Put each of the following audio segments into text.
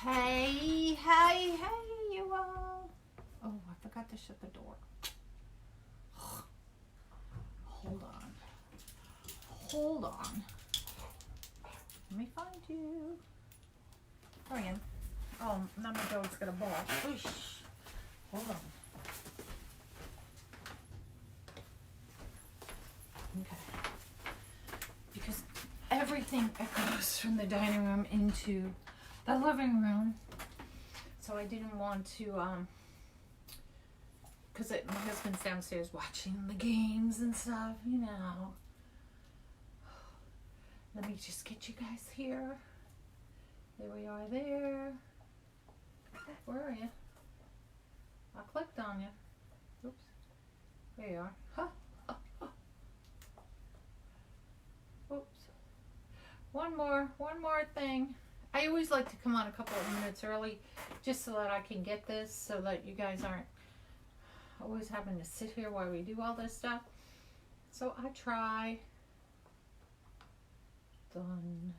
Hey, hey, hey, you all. Oh, I forgot to shut the door. Hold on. Hold on. Let me find you. Carolynne. Oh, now my dog's got a ball. Oosh. Hold on. Okay. Because everything echoes from the dining room into the living room. So I didn't want to, because my husband's downstairs watching the games and stuff, you know. Let me just get you guys here. There we are there. Where are you? I clicked on you. Oops. There you are. Huh. Oops. One more thing. I always like to come on a couple of minutes early just so that I can get this, so that you guys aren't always having to sit here while we do all this stuff. So I try. Done.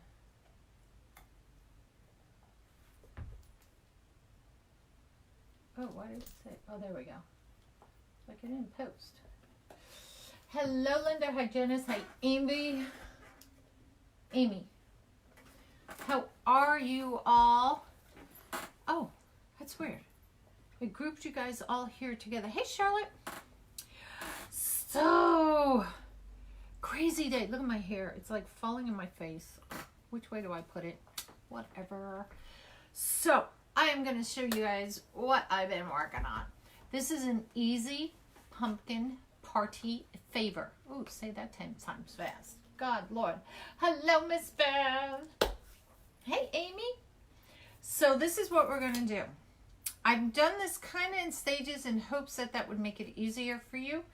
Oh, what did it say? Oh, there we go. Like it didn't post. Hello, Linda. Hi, Janice. Hi, Amy. How are you all? Oh, that's weird. I grouped you guys all here together. Hey, Charlotte. So, crazy day. Look at my hair. It's like falling in my face. Which way do I put it? Whatever. So, I am going to show you guys what I've been working on. This is an easy pumpkin party favor. Ooh, say that 10 times fast. God, Lord. Hello, Miss Beth. Hey, Amy. So this is what we're going to do. I've done this kind of in stages in hopes that that would make it easier for you.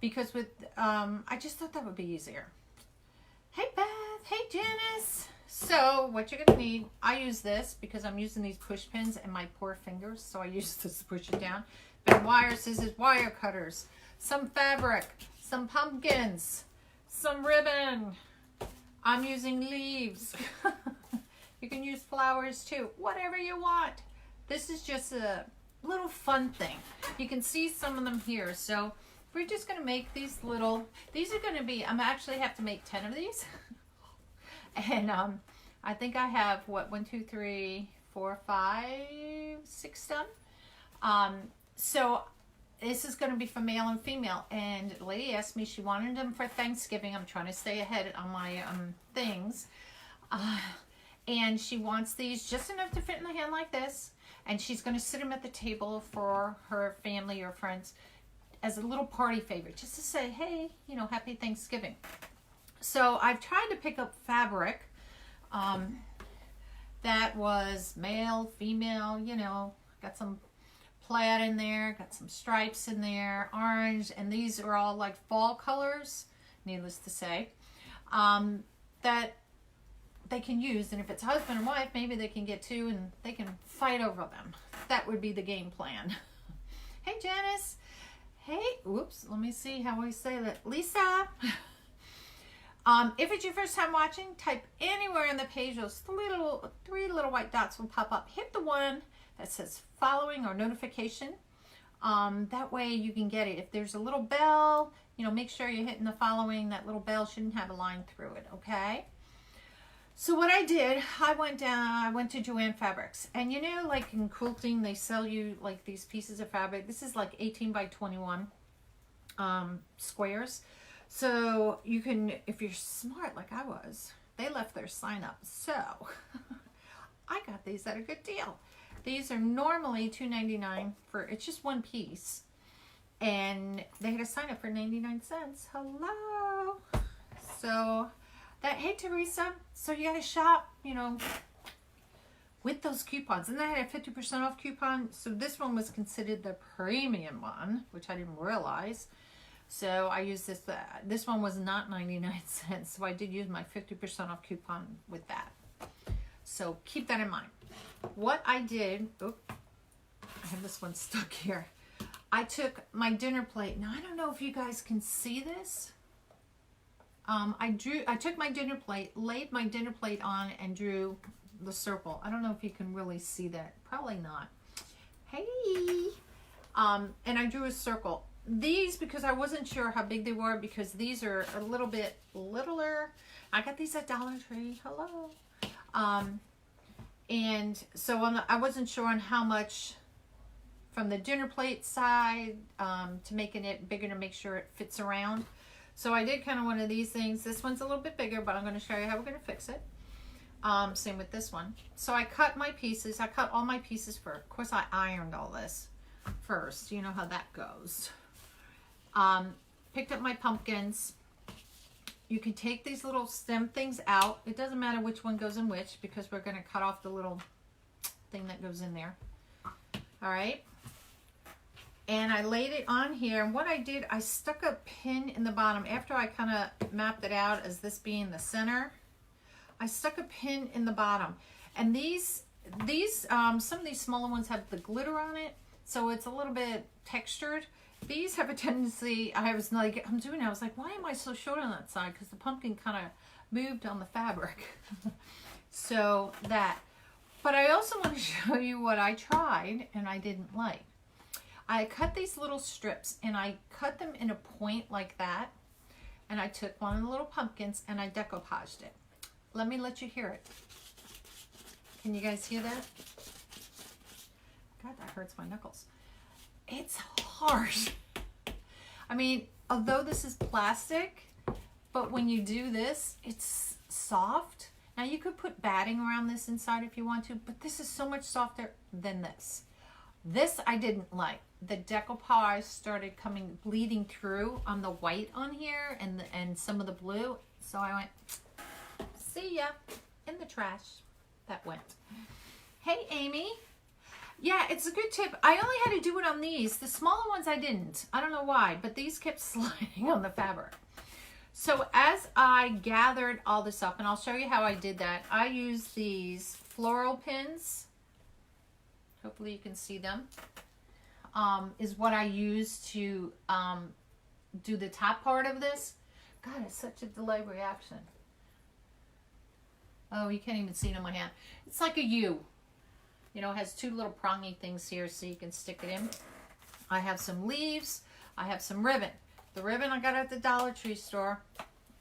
Because with, I just thought that would be easier. Hey, Beth. Hey, Janice. So what you're going to need, I use this because I'm using these push pins and my poor fingers. So I use this to push it down. Big wire scissors, wire cutters, some fabric, some pumpkins, some ribbon. I'm using leaves. You can use flowers too, whatever you want. This is just a little fun thing. You can see some of them here. So we're just going to make these little, these are going to be, I'm actually have to make 10 of these. And I think I have, what, 1, 2, 3, 4, 5, 6 done. So this is going to be for male and female. And the lady asked me, she wanted them for Thanksgiving. I'm trying to stay ahead on my things. And she wants these just enough to fit in the hand like this. And she's going to sit them at the table for her family or friends as a little party favor. Just to say, hey, you know, happy Thanksgiving. So I've tried to pick up fabric that was male, female, you know. Got some plaid in there. Got some stripes in there. Orange. And these are all like fall colors, needless to say. That they can use, and if it's husband and wife, maybe they can get two and they can fight over them. That would be the game plan. Hey, Janice. Hey, whoops, let me see how I say that. Lisa. If it's your first time watching, type anywhere in the page. Those three little white dots will pop up. Hit the one that says following or notification. That way you can get it. If there's a little bell, you know, make sure you're hitting the following. That little bell shouldn't have a line through it, okay? So what I did, I went to Joann Fabrics. And you know, like in quilting, they sell you like these pieces of fabric. This is like 18 by 21 squares. So you can, if you're smart like I was, they left their sign up. So I got these at a good deal. These are normally $2.99 for, it's just one piece. And they had a sign up for 99 cents. Hello. So that, hey Teresa, so you got to shop, you know, with those coupons. And they had a 50% off coupon. So this one was considered the premium one, which I didn't realize. So I used this. This one was not 99 cents. So I did use my 50% off coupon with that. So keep that in mind. What I did, I have this one stuck here. I took my dinner plate. Now I don't know if you guys can see this. I took my dinner plate, laid my dinner plate on and drew the circle. I don't know if you can really see that. Probably not. Hey. And I drew a circle. These, because I wasn't sure how big they were, because these are a little bit littler. I got these at Dollar Tree. Hello. And so I wasn't sure on how much from the dinner plate side to making it bigger to make sure it fits around. So I did kind of one of these things. This one's a little bit bigger, but I'm going to show you how we're going to fix it. Same with this one. So I cut my pieces. I cut all my pieces first. Of course, I ironed all this first. You know how that goes. Picked up my pumpkins. You can take these little stem things out. It doesn't matter which one goes in which, because we're going to cut off the little thing that goes in there. All right. And I laid it on here. And what I did, I stuck a pin in the bottom. After I kind of mapped it out as this being the center, I stuck a pin in the bottom. And these some of these smaller ones have the glitter on it, so it's a little bit textured. These have a tendency, I was like, why am I so short on that side? Because the pumpkin kind of moved on the fabric. So that. But I also want to show you what I tried and I didn't like. I cut these little strips and I cut them in a point like that. And I took one of the little pumpkins and I decoupaged it. Let you hear it. Can you guys hear that? God, that hurts my knuckles. It's hard. I mean, although this is plastic, but when you do this, it's soft. Now you could put batting around this inside if you want to, but this is so much softer than this. This I didn't like. The decoupage started bleeding through on the white on here and some of the blue. So I went, see ya, in the trash. That went. Hey, Amy. Yeah, it's a good tip. I only had to do it on these. The smaller ones I didn't. I don't know why, but these kept sliding on the fabric. So as I gathered all this up, and I'll show you how I did that, I used these floral pins. Hopefully you can see them. Is what I used to do the top part of this. God, it's such a delayed reaction. Oh, you can't even see it on my hand. It's like a U. You know, it has two little prongy things here so you can stick it in. I have some leaves. I have some ribbon. The ribbon I got at the Dollar Tree store.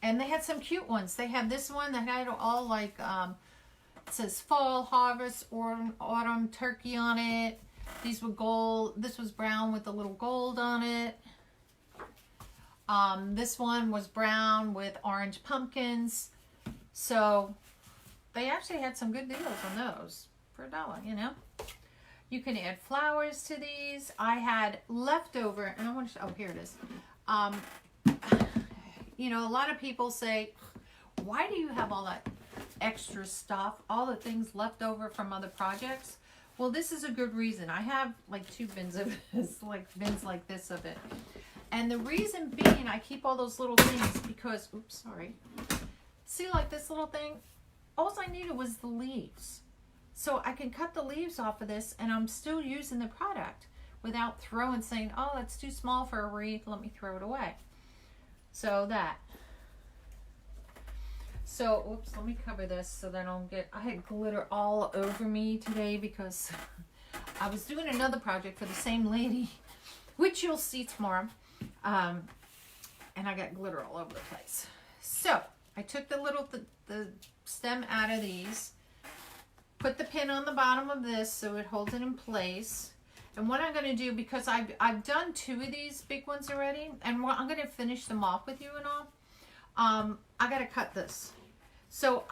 And they had some cute ones. They had this one that had all like, it says fall, harvest, autumn, turkey on it. These were gold. This was brown with a little gold on it. This one was brown with orange pumpkins. So they actually had some good deals on those for $1, you know. You can add flowers to these. I had leftover, and I want to show, oh, here it is. You know, a lot of people say, why do you have all that extra stuff, all the things left over from other projects? Well, this is a good reason. I have like 2 bins of this, like bins like this of it. And the reason being, I keep all those little things because, oops, sorry. See, like this little thing, all I needed was the leaves. So I can cut the leaves off of this and I'm still using the product without saying, oh, that's too small for a wreath, let me throw it away. So that. So, oops, let me cover this so that I don't get, I had glitter all over me today because I was doing another project for the same lady, which you'll see tomorrow. And I got glitter all over the place. So, I took the stem out of these, put the pin on the bottom of this so it holds it in place. And what I'm going to do, because I've done 2 of these big ones already, and I'm going to finish them off with you and all, I got to cut this. So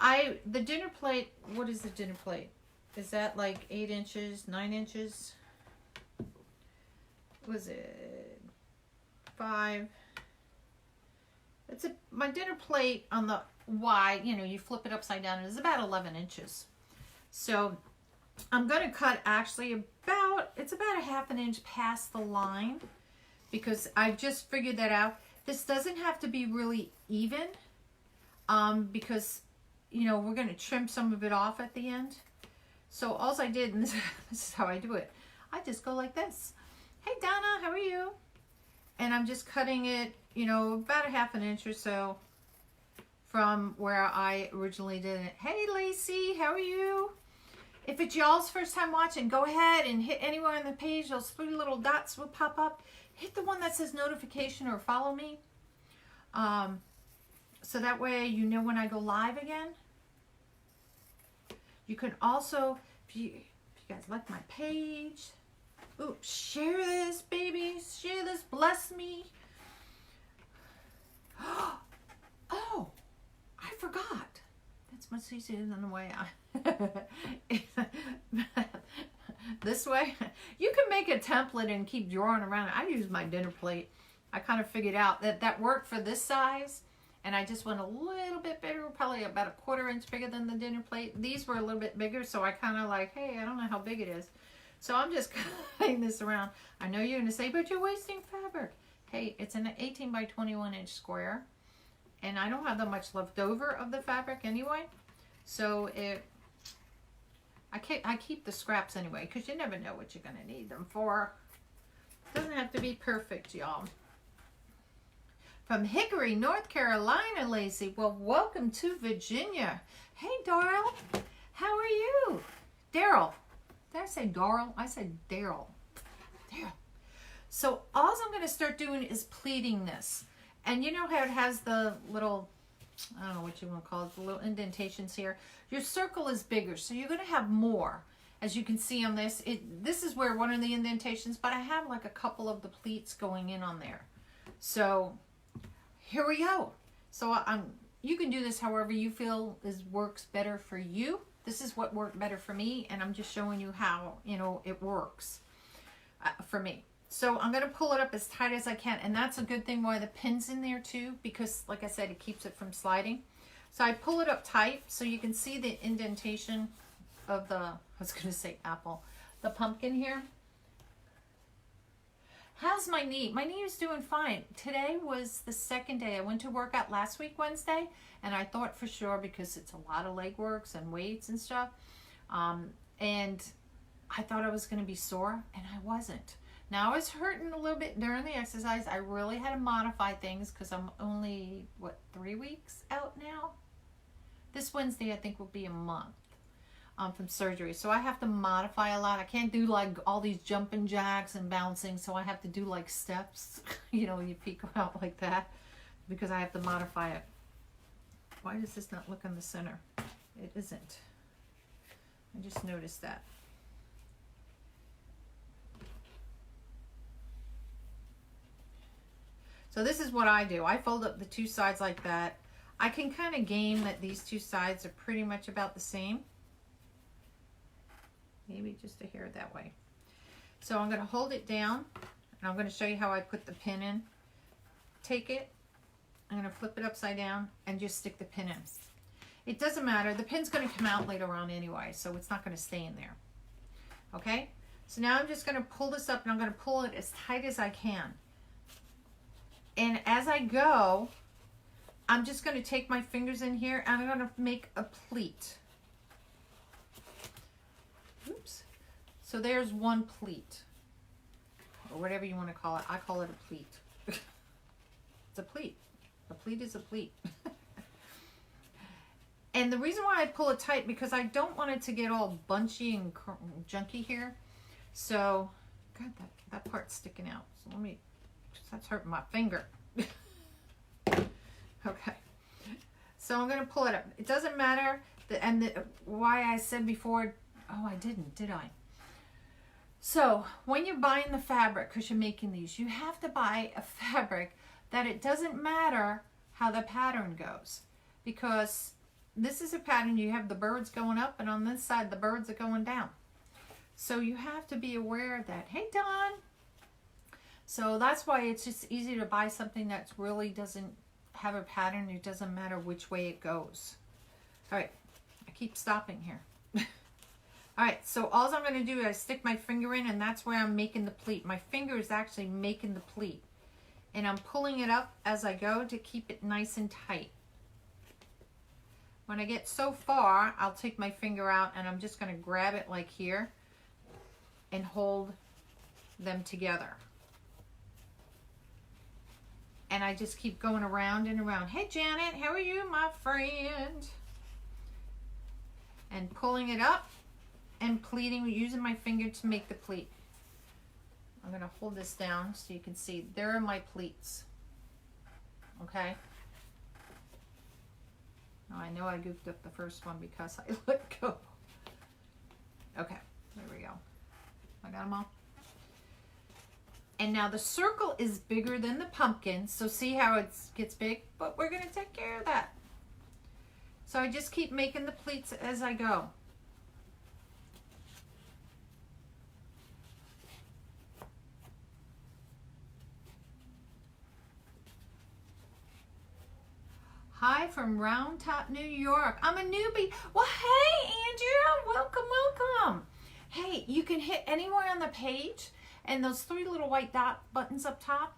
the dinner plate, what is the dinner plate? Is that like 8 inches, 9 inches? Was it 5? My dinner plate on the wide, you know, you flip it upside down, is about 11 inches. So I'm going to cut actually it's about a ½ an inch past the line because I've just figured that out. This doesn't have to be really even because, you know, we're going to trim some of it off at the end. So all I did, and this is how I do it, I just go like this. Hey, Donna, how are you? And I'm just cutting it, you know, about a ½ an inch or so from where I originally did it. Hey, Lacey, how are you? If it's y'all's first time watching, go ahead and hit anywhere on the page. Those 3 little dots will pop up. Hit the one that says notification or follow me. So that way you know when I go live again. You can also, if you guys like my page, ooh, share this, baby. Share this. Bless me. Oh, I forgot. That's much easier than the way this way. You can make a template and keep drawing around it. I use my dinner plate. I kind of figured out that worked for this size. And I just went a little bit bigger, probably about a 1/4 inch bigger than the dinner plate. These were a little bit bigger, so I kind of like, hey, I don't know how big it is. So I'm just cutting this around. I know you're going to say, but you're wasting fabric. Hey, it's an 18 by 21 inch square. And I don't have that much left over of the fabric anyway. So I keep the scraps anyway, because you never know what you're going to need them for. It doesn't have to be perfect, y'all. From Hickory, North Carolina, Lacey. Well, welcome to Virginia. Hey, Daryl. How are you? Daryl. Did I say Daryl? I said Daryl. Daryl. So all I'm going to start doing is pleating this. And you know how it has the little, I don't know what you want to call it, the little indentations here. Your circle is bigger, so you're going to have more. As you can see on this, this is where one of the indentations, but I have like a couple of the pleats going in on there. So here we go. So you can do this however you feel works better for you. This is what worked better for me, and I'm just showing you how, you know, it works for me. So I'm going to pull it up as tight as I can, and that's a good thing why the pin's in there too, because like I said, it keeps it from sliding. So I pull it up tight so you can see the indentation of the, I was going to say apple, the pumpkin here. How's my knee? My knee is doing fine. Today was the second day. I went to work out last week, Wednesday, and I thought for sure, because it's a lot of leg works and weights and stuff, and I thought I was going to be sore, and I wasn't. Now, I was hurting a little bit during the exercise. I really had to modify things because I'm only, what, 3 weeks out now? This Wednesday, I think, will be a month from surgery. So I have to modify a lot. I can't do like all these jumping jacks and bouncing. So I have to do like steps, you know, when you peek out like that, because I have to modify it. Why does this not look in the center? It isn't. I just noticed that. So this is what I do. I fold up the 2 sides like that. I can kind of game that these 2 sides are pretty much about the same. Maybe just a hair that way. So I'm going to hold it down, and I'm going to show you how I put the pin in. Take it, I'm going to flip it upside down and just stick the pin in. It doesn't matter. The pin's going to come out later on anyway, so it's not going to stay in there. Okay? So now I'm just going to pull this up, and I'm going to pull it as tight as I can. And as I go, I'm just going to take my fingers in here and I'm going to make a pleat. Oops. So there's one pleat, or whatever you want to call it. I call it a pleat. It's a pleat. A pleat is a pleat. And the reason why I pull it tight, because I don't want it to get all bunchy and junky here. So, God, that part's sticking out. So let me... That's hurting my finger. Okay. So I'm going to pull it up. It doesn't matter. Why I said before, oh, I didn't, did I? So when you're buying the fabric, because you're making these, you have to buy a fabric that it doesn't matter how the pattern goes. Because this is a pattern, you have the birds going up, and on this side, the birds are going down. So you have to be aware of that. Hey, Don. So that's why it's just easy to buy something that really doesn't have a pattern. It doesn't matter which way it goes. All right, I keep stopping here. All right, so all I'm going to do is stick my finger in, and that's where I'm making the pleat. My finger is actually making the pleat. And I'm pulling it up as I go to keep it nice and tight. When I get so far, I'll take my finger out, and I'm just going to grab it like here and hold them together. And I just keep going around and around. Hey, Janet, how are you, my friend? And pulling it up and pleating, using my finger to make the pleat. I'm going to hold this down so you can see. There are my pleats. Okay. Now I know I goofed up the first one because I let go. Okay, there we go. I got them all. And now the circle is bigger than the pumpkin, so see how it gets big? But we're going to take care of that. So I just keep making the pleats as I go. Hi from Round Top, New York. I'm a newbie. Well, hey, Andrea. Welcome, welcome. Hey, you can hit anywhere on the page, and those 3 little white dot buttons up top,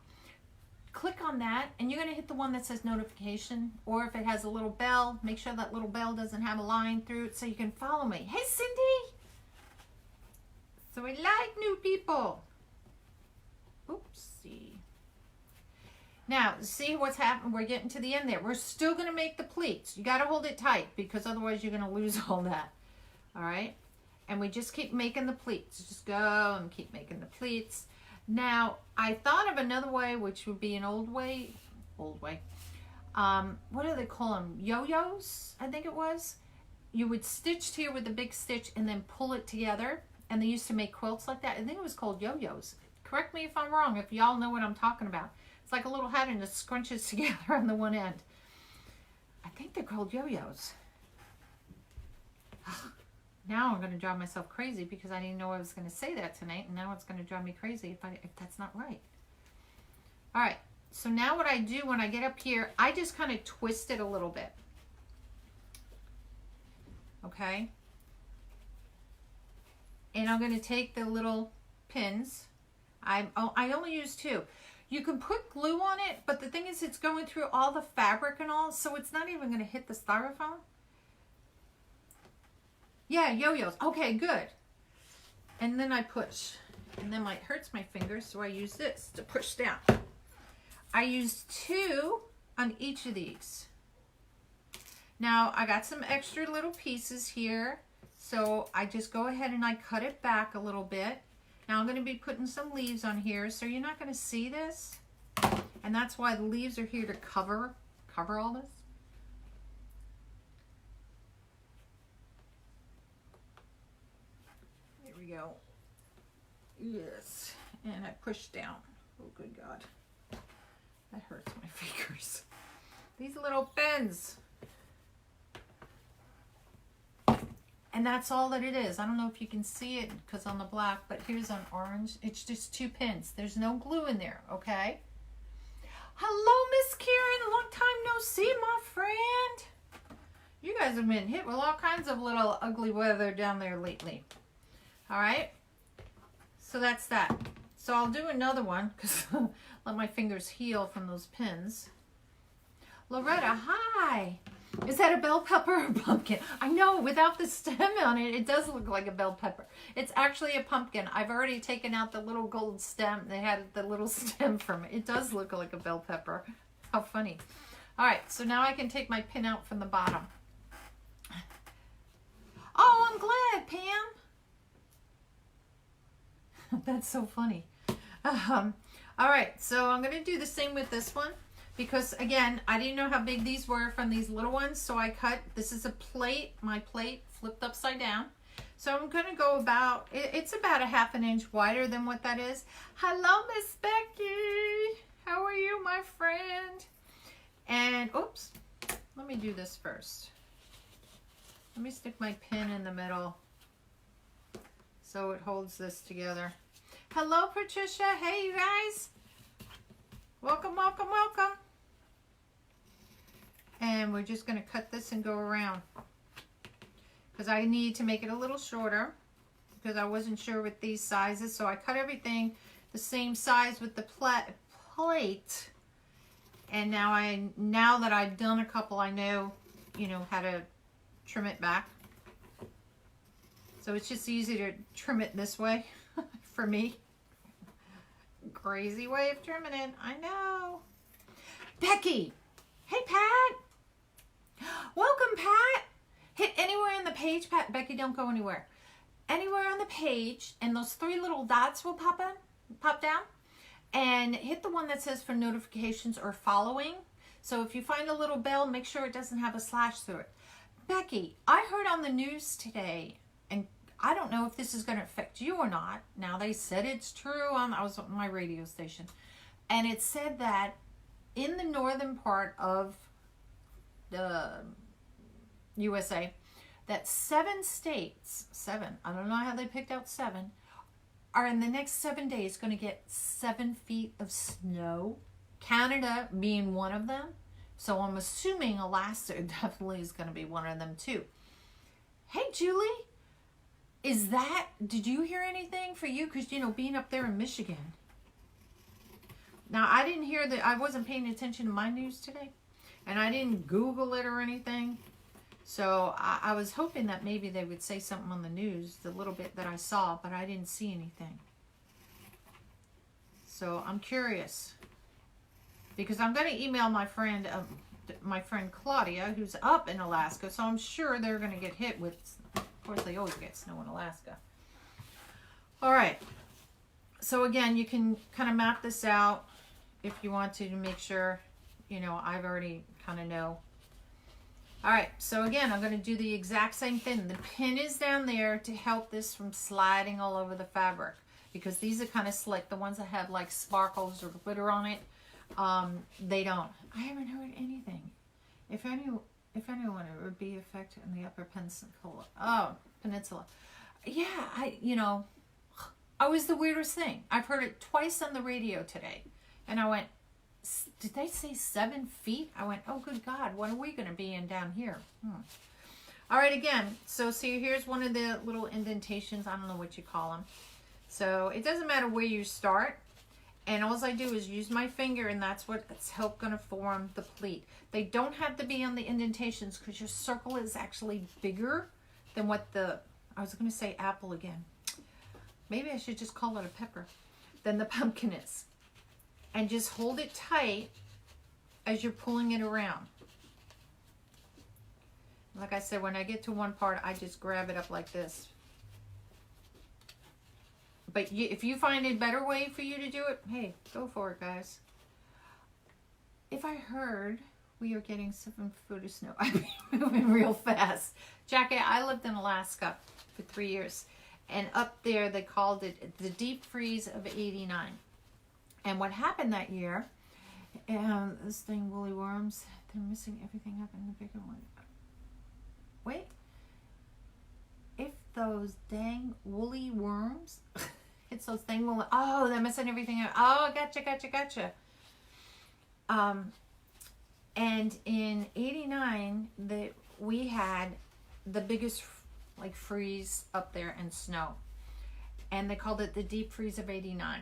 click on that, and you're going to hit the one that says notification, or if it has a little bell, make sure that little bell doesn't have a line through it so you can follow me. Hey, Cindy. So we like new people. Oopsie. Now, see what's happening? We're getting to the end there. We're still going to make the pleats. You got to hold it tight because otherwise you're going to lose all that. All right? And we just keep making the pleats. Just go and keep making the pleats. Now, I thought of another way, which would be an old way. What do they call them? Yo-yos, I think it was. You would stitch here with the big stitch and then pull it together. And they used to make quilts like that. I think it was called yo-yos. Correct me if I'm wrong, if y'all know what I'm talking about. It's like a little hat and it scrunches together on the one end. I think they're called yo-yos. Now I'm going to drive myself crazy because I didn't know I was going to say that tonight. And now it's going to drive me crazy if that's not right. All right. So now what I do when I get up here, I just kind of twist it a little bit. Okay. And I'm going to take the little pins. I only use 2. You can put glue on it, but the thing is it's going through all the fabric and all, so it's not even going to hit the styrofoam. Yeah, yo-yos. Okay, good. And then I push. And then it hurts my fingers, so I use this to push down. I use 2 on each of these. Now, I got some extra little pieces here, so I just go ahead and I cut it back a little bit. Now I'm going to be putting some leaves on here, so you're not going to see this. And that's why the leaves are here to cover all this. There we go. Yes. And I push down. Oh, good God. That hurts my fingers. These little pins. And that's all that it is. I don't know if you can see it because on the black, but here's on orange. It's just 2 pins. There's no glue in there, okay? Hello, Miss Karen. Long time no see, my friend. You guys have been hit with all kinds of little ugly weather down there lately. All right? So that's that. So I'll do another one because let my fingers heal from those pins. Loretta, hi. Is that a bell pepper or pumpkin? I know, without the stem on it, it does look like a bell pepper. It's actually a pumpkin. I've already taken out the little gold stem. They had the little stem from it. It does look like a bell pepper. How funny. All right, so now I can take my pin out from the bottom. Oh, I'm glad, Pam. That's so funny. All right, so I'm going to do the same with this one. Because, again, I didn't know how big these were from these little ones, so I cut, this is a plate, my plate flipped upside down. So I'm going to go about, it's about a ½ inch wider than what that is. Hello, Miss Becky. How are you, my friend? And, oops, let me do this first. Let me stick my pin in the middle so it holds this together. Hello, Patricia. Hey, you guys. Welcome, welcome, welcome. And we're just going to cut this and go around because I need to make it a little shorter because I wasn't sure with these sizes. So I cut everything the same size with the plate. And now that I've done a couple, I know, how to trim it back. So it's just easy to trim it this way for me. Crazy way of trimming it. I know. Becky. Hey, Pat. Welcome, Pat. Hit anywhere on the page, Pat. Becky, don't go anywhere. anywhere on the page, and those 3 little dots will pop down, and hit the one that says for notifications or following. So if you find a little bell, make sure it doesn't have a slash through it. Becky, I heard on the news today, and I don't know if this is going to affect you or not. Now, they said it's true. I was on my radio station, and it said that in the northern part of the USA, that 7 states, 7, I don't know how they picked out 7, are in the next 7 days going to get 7 feet of snow. Canada being one of them. So I'm assuming Alaska definitely is going to be one of them too. Hey, Julie, did you hear anything for you? Because, you know, being up there in Michigan. Now, I didn't hear that. I wasn't paying attention to my news today. And I didn't Google it or anything. So I was hoping that maybe they would say something on the news, the little bit that I saw, but I didn't see anything. So I'm curious. Because I'm going to email my friend Claudia, who's up in Alaska. So I'm sure they're going to get hit with, of course they always get snow in Alaska. All right. So again, you can kind of map this out if you want to make sure, you know, I've already kind of know. All right. So again, I'm going to do the exact same thing. The pin is down there to help this from sliding all over the fabric. Because these are kind of slick. The ones that have like sparkles or glitter on it. They don't. I haven't heard anything. If anyone, it would be affected in the Upper Peninsula. Yeah, I was the weirdest thing. I've heard it twice on the radio today. And I went, did they say 7 feet? I went, oh, good God, what are we going to be in down here? All right, again, so see, here's one of the little indentations. I don't know what you call them. So it doesn't matter where you start. And all I do is use my finger, and that's what's going to form the pleat. They don't have to be on the indentations because your circle is actually bigger than what I was going to say apple again. Maybe I should just call it a pepper. Than the pumpkin is. And just hold it tight as you're pulling it around. Like I said, when I get to one part, I just grab it up like this. But if you find a better way for you to do it, hey, go for it, guys. If I heard we are getting 7 foot of snow, I'd be moving real fast. Jackie, I lived in Alaska for 3 years. And up there, they called it the deep freeze of 89. And what happened that year, this thing, woolly worms, they're missing everything up in the bigger one. Wait. If those dang woolly worms... It's those things. Oh, they're missing everything. Oh, gotcha. And in 89, we had the biggest like freeze up there and snow. And they called it the deep freeze of 89.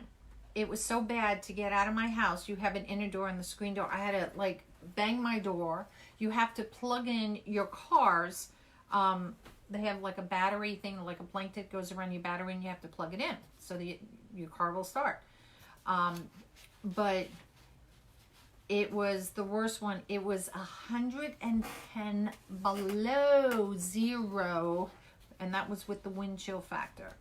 It was so bad to get out of my house. You have an inner door and the screen door. I had to like bang my door. You have to plug in your cars. They have like a battery thing, like a blanket goes around your battery, and you have to plug it in so that your car will start. But it was the worst one. It was 110 below zero, and that was with the wind chill factor.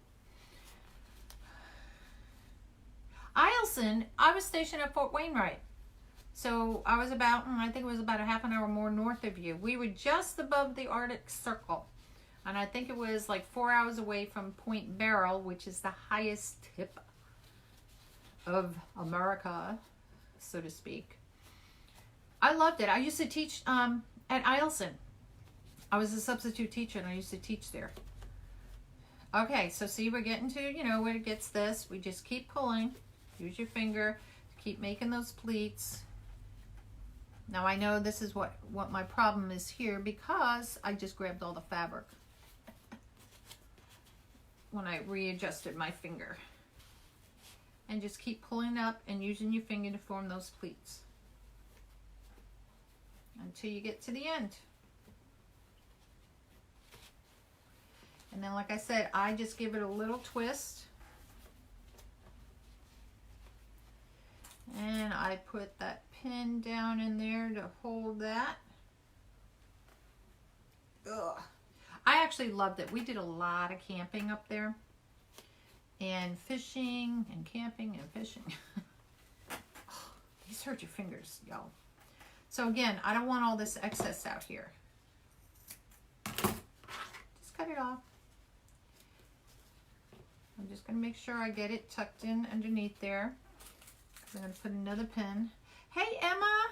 Eielson, I was stationed at Fort Wainwright. So I was about, I think it was about a half an hour more north of you. We were just above the Arctic Circle. And I think it was like 4 hours away from Point Barrow, which is the highest tip of America, so to speak. I loved it. I used to teach at Eielson. I was a substitute teacher, and I used to teach there. Okay, so see, we're getting to, where it gets this. We just keep pulling. Use your finger. Keep making those pleats. Now, I know this is what my problem is here because I just grabbed all the fabric when I readjusted my finger. And just keep pulling up and using your finger to form those pleats until you get to the end. And then, like I said, I just give it a little twist. And I put that pin down in there to hold that. Ugh. I actually loved it. We did a lot of camping up there. And fishing and camping and fishing. Oh, these hurt your fingers, y'all. So again, I don't want all this excess out here. Just cut it off. I'm just going to make sure I get it tucked in underneath there. I'm going to put another pin. Hey, Emma.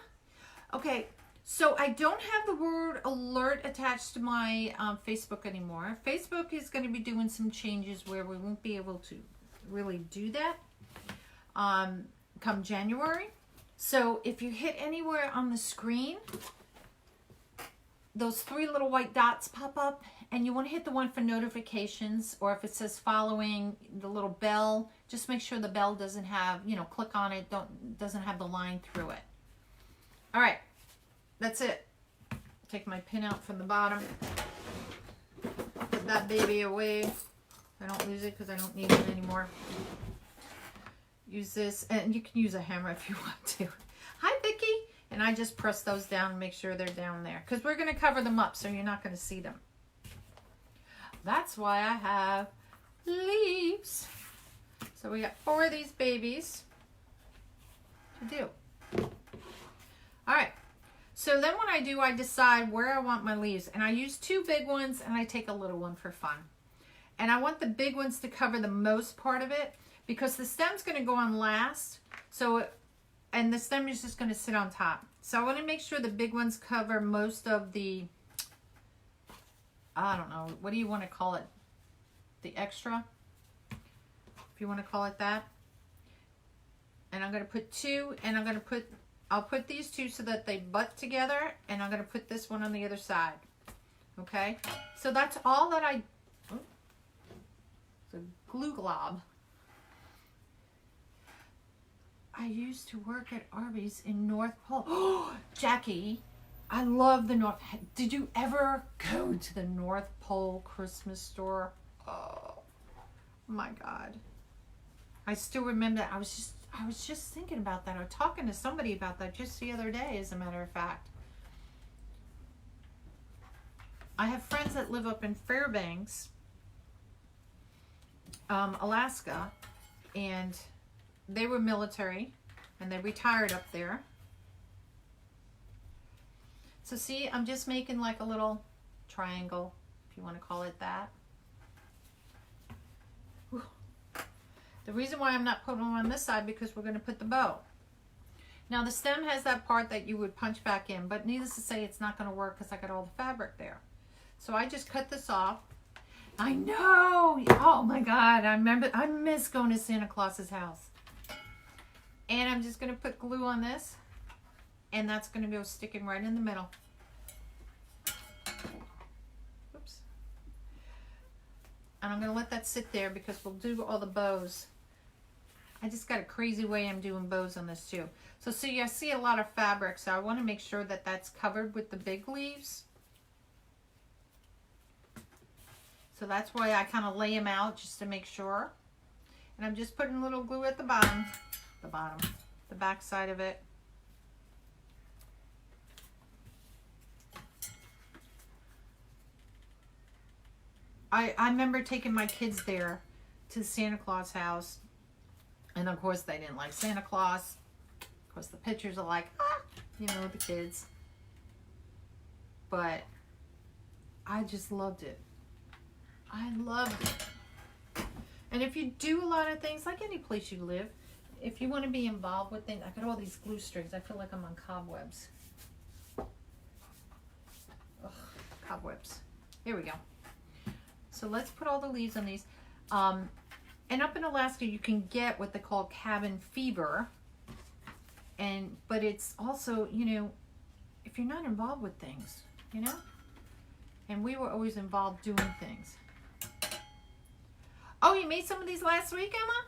Okay, so I don't have the word alert attached to my Facebook anymore. Facebook is going to be doing some changes where we won't be able to really do that come January. So if you hit anywhere on the screen, those 3 little white dots pop up, and you want to hit the one for notifications, or if it says following, the little bell, just make sure the bell doesn't have, you know, click on it, doesn't have the line through it. All right, that's it. Take my pin out from the bottom. Put that baby away. I don't lose it because I don't need it anymore. Use this, and you can use a hammer if you want to. Hi, Vicki. And I just press those down and make sure they're down there, because we're going to cover them up so you're not going to see them. That's why I have leaves. So we got 4 of these babies to do. All right. So then what I do, I decide where I want my leaves. And I use 2 big ones, and I take a little one for fun. And I want the big ones to cover the most part of it, because the stem's going to go on last. So, and the stem is just going to sit on top. So I want to make sure the big ones cover most of the, I don't know, what do you want to call it? The extra, if you want to call it that. And I'm going to put 2, and I'm going to put, I'll put these 2 so that they butt together, and I'm going to put this one on the other side. Okay? So that's all that I, oh, it's a glue glob. I used to work at Arby's in North Pole. Oh, Jackie, I love the North. Did you ever go to the North Pole Christmas store? Oh my God. I still remember that. I was just thinking about that. I was talking to somebody about that just the other day, as a matter of fact. I have friends that live up in Fairbanks, Alaska, and they were military, and they retired up there. So see, I'm just making like a little triangle, if you want to call it that. Whew. The reason why I'm not putting them on this side, because we're going to put the bow. Now the stem has that part that you would punch back in, but needless to say, it's not going to work because I got all the fabric there. So I just cut this off. I know! Oh my God, I miss going to Santa Claus's house. And I'm just going to put glue on this, and that's going to go sticking right in the middle. Oops. And I'm going to let that sit there because we'll do all the bows. I just got a crazy way I'm doing bows on this too. So see, I see a lot of fabric, so I want to make sure that that's covered with the big leaves. So that's why I kind of lay them out just to make sure. And I'm just putting a little glue at the bottom. The back side of it. I remember taking my kids there to Santa Claus house, and of course they didn't like Santa Claus. Of course the pictures are like, ah, you know, the kids. But I just loved it. I loved it. And if you do a lot of things, like any place you live, if you want to be involved with things, I got all these glue strings. I feel like I'm on cobwebs. Ugh, cobwebs. Here we go. So let's put all the leaves on these. And up in Alaska, you can get what they call cabin fever. But it's also, you know, if you're not involved with things, you know? And we were always involved doing things. Oh, you made some of these last week, Emma?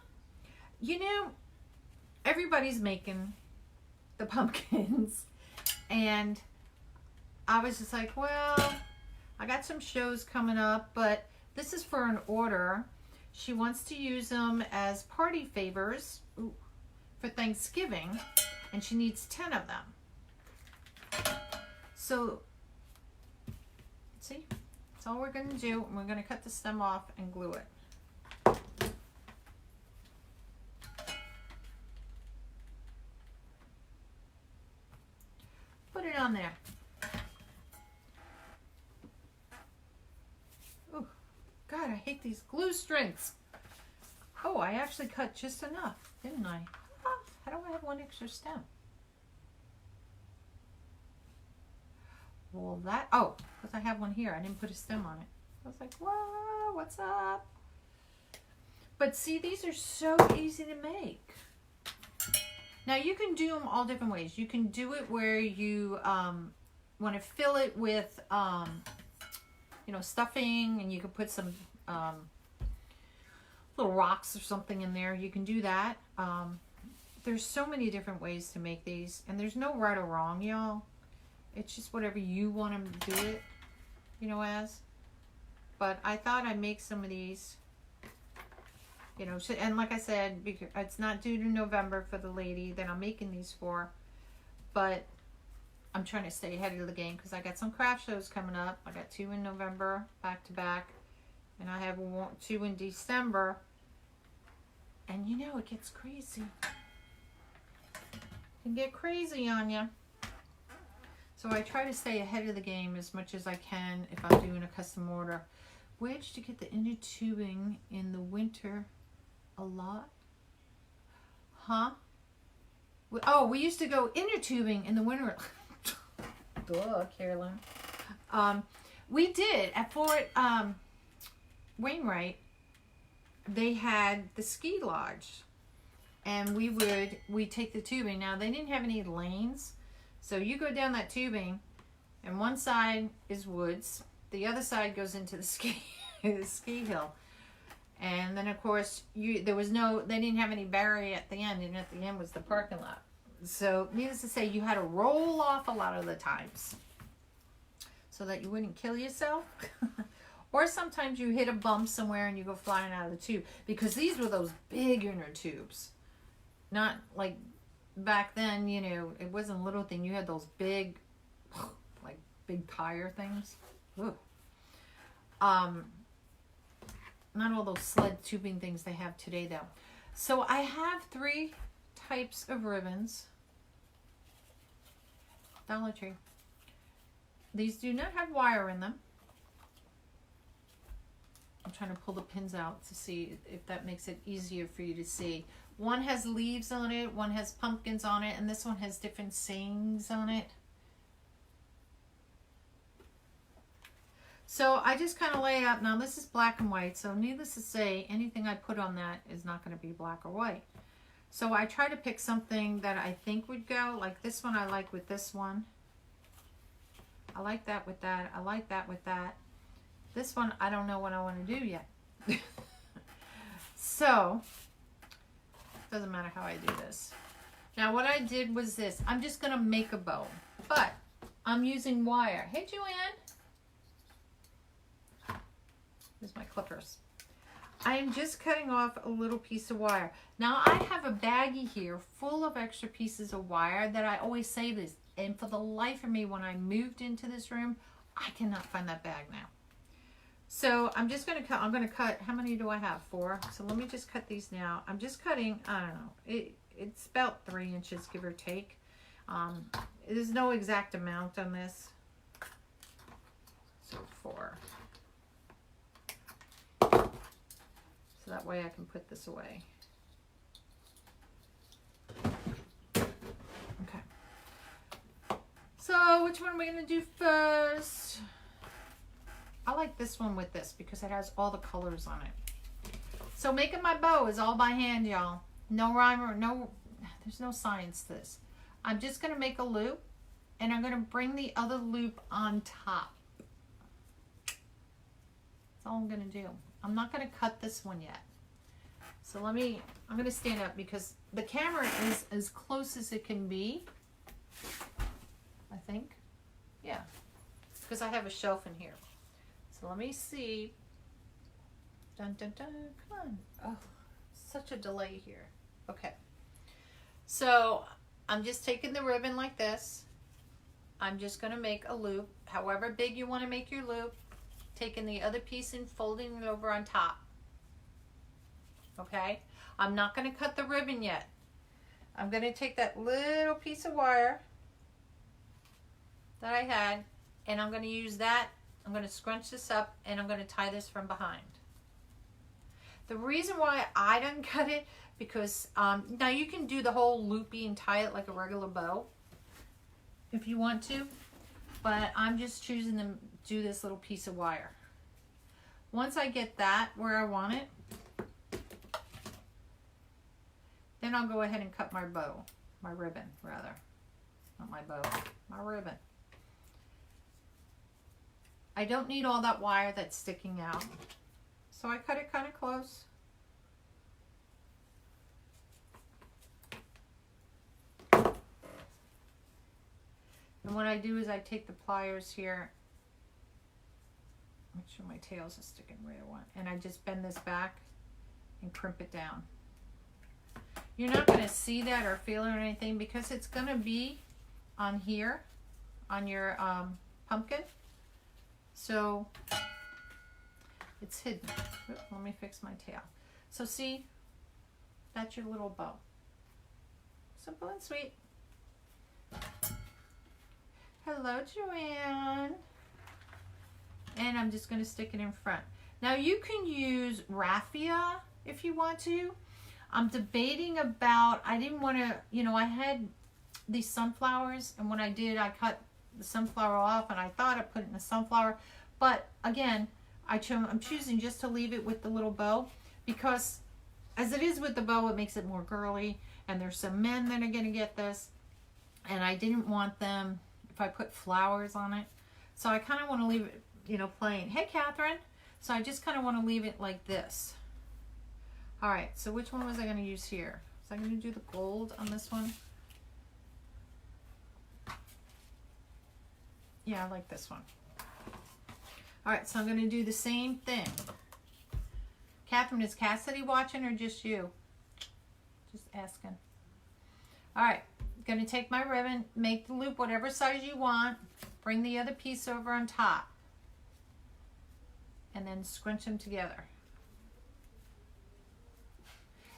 You know, everybody's making the pumpkins, and I was just like, well, I got some shows coming up, but this is for an order. She wants to use them as party favors for Thanksgiving, and she needs 10 of them. So, see, That's all we're going to do. And we're going to cut the stem off and glue it. Put it on there. Oh, God, I hate these glue strings. Oh, I actually cut just enough, didn't I? How do I have one extra stem? Well, that, oh, because I have one here. I didn't put a stem on it. I was like, whoa, what's up? But see, these are so easy to make. Now, you can do them all different ways. You can do it where you want to fill it with, you know, stuffing, and you can put some little rocks or something in there. You can do that. There's so many different ways to make these, and there's no right or wrong, y'all. It's just whatever you want them to do it, you know, as. But I thought I'd make some of these, you know, and like I said, because it's not due to November for the lady that I'm making these for, but I'm trying to stay ahead of the game because I got some craft shows coming up. I got 2 in November, back to back, and I have 2 in December, and you know, it gets crazy. It can get crazy on you. So I try to stay ahead of the game as much as I can if I'm doing a custom order. Where did you get the inner tubing in the winter a lot? Huh? Oh, we used to go inner tubing in the winter. Duh, Carolynne. We did at Fort Wainwright. They had the ski lodge, and we'd take the tubing. Now they didn't have any lanes. So you go down that tubing, and one side is woods, the other side goes into the ski hill, and then of course they didn't have any barrier at the end, and at the end was the parking lot. So needless to say, you had to roll off a lot of the times, so that you wouldn't kill yourself, or sometimes you hit a bump somewhere and you go flying out of the tube, because these were those big inner tubes, not like. Back then, you know, it wasn't a little thing. You had those big, like big tire things. Ugh. Not all those sled tubing things they have today, though. So I have 3 types of ribbons. Dollar Tree. These do not have wire in them. I'm trying to pull the pins out to see if that makes it easier for you to see. One has leaves on it, one has pumpkins on it, and this one has different sayings on it. So I just kind of lay it out. Now this is black and white, so needless to say, anything I put on that is not going to be black or white. So I try to pick something that I think would go, like this one I like with this one. I like that with that. I like that with that. This one, I don't know what I want to do yet. So, doesn't matter how I do this. Now what I did was this. I'm just going to make a bow, but I'm using wire. Hey Joanne. Here's my clippers. I am just cutting off a little piece of wire. Now I have a baggie here full of extra pieces of wire that I always save this. And for the life of me, when I moved into this room, I cannot find that bag now. So I'm just going to cut, I'm going to cut, how many do I have? 4. So let me just cut these now. I'm just cutting, I don't know, it's about 3 inches, give or take. There's no exact amount on this. So 4. So that way I can put this away. Okay. So which one are we going to do first? I like this one with this because it has all the colors on it. So making my bow is all by hand, y'all. No rhyme or there's no science to this. I'm just going to make a loop, and I'm going to bring the other loop on top. That's all I'm going to do. I'm not going to cut this one yet. So I'm going to stand up because the camera is as close as it can be. I think. Yeah. Because I have a shelf in here. So let me see. Dun, dun, dun. Come on. Oh, such a delay here. Okay. So I'm just taking the ribbon like this. I'm just going to make a loop. However big you want to make your loop. taking the other piece and folding it over on top. Okay, I'm not going to cut the ribbon yet. I'm going to take that little piece of wire that I had, and I'm going to use that. I'm going to scrunch this up, and I'm going to tie this from behind. The reason why I didn't cut it, because now you can do the whole loopy and tie it like a regular bow if you want to, but I'm just choosing to do this little piece of wire. Once I get that where I want it, then I'll go ahead and cut my bow, my ribbon rather. Not my bow, my ribbon. I don't need all that wire that's sticking out, so I cut it kind of close. And what I do is I take the pliers here, make sure my tails are sticking where I want, and I just bend this back and crimp it down. You're not going to see that or feel it or anything because it's going to be on here, on your pumpkin. So it's hidden. Oops, let me fix my tail. So see, that's your little bow. Simple and sweet. Hello, Joanne. And I'm just going to stick it in front. Now you can use raffia if you want to. I'm debating about, I didn't want to, you know, I had these sunflowers, and when I did, I cut the sunflower off, and I thought I put it in the sunflower. But again, I'm choosing just to leave it with the little bow, because as it is with the bow, it makes it more girly, and there's some men that are going to get this, and I didn't want them if I put flowers on it. So I kind of want to leave it, you know, plain. Hey, Catherine. So I just kind of want to leave it like this. All right, so which one was I going to use here? So I'm going to do the gold on this one. Yeah, I like this one. All right, so I'm going to do the same thing. Catherine, is Cassidy watching or just you? Just asking. All right, going to take my ribbon, make the loop whatever size you want, bring the other piece over on top, and then scrunch them together.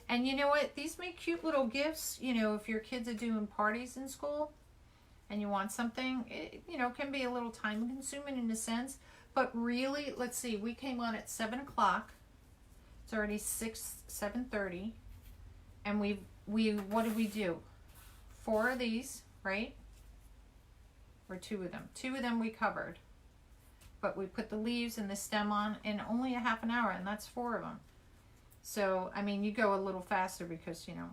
And you know what? These make cute little gifts, you know, if your kids are doing parties in school and you want something, it, you know, can be a little time consuming in a sense. But really, let's see, we came on at 7 o'clock. It's already 7:30. And what did we do? 4 of these, right? Or 2 of them. 2 of them we covered. But we put the leaves and the stem on in only a half an hour, and that's 4 of them. So, I mean, you go a little faster because, you know,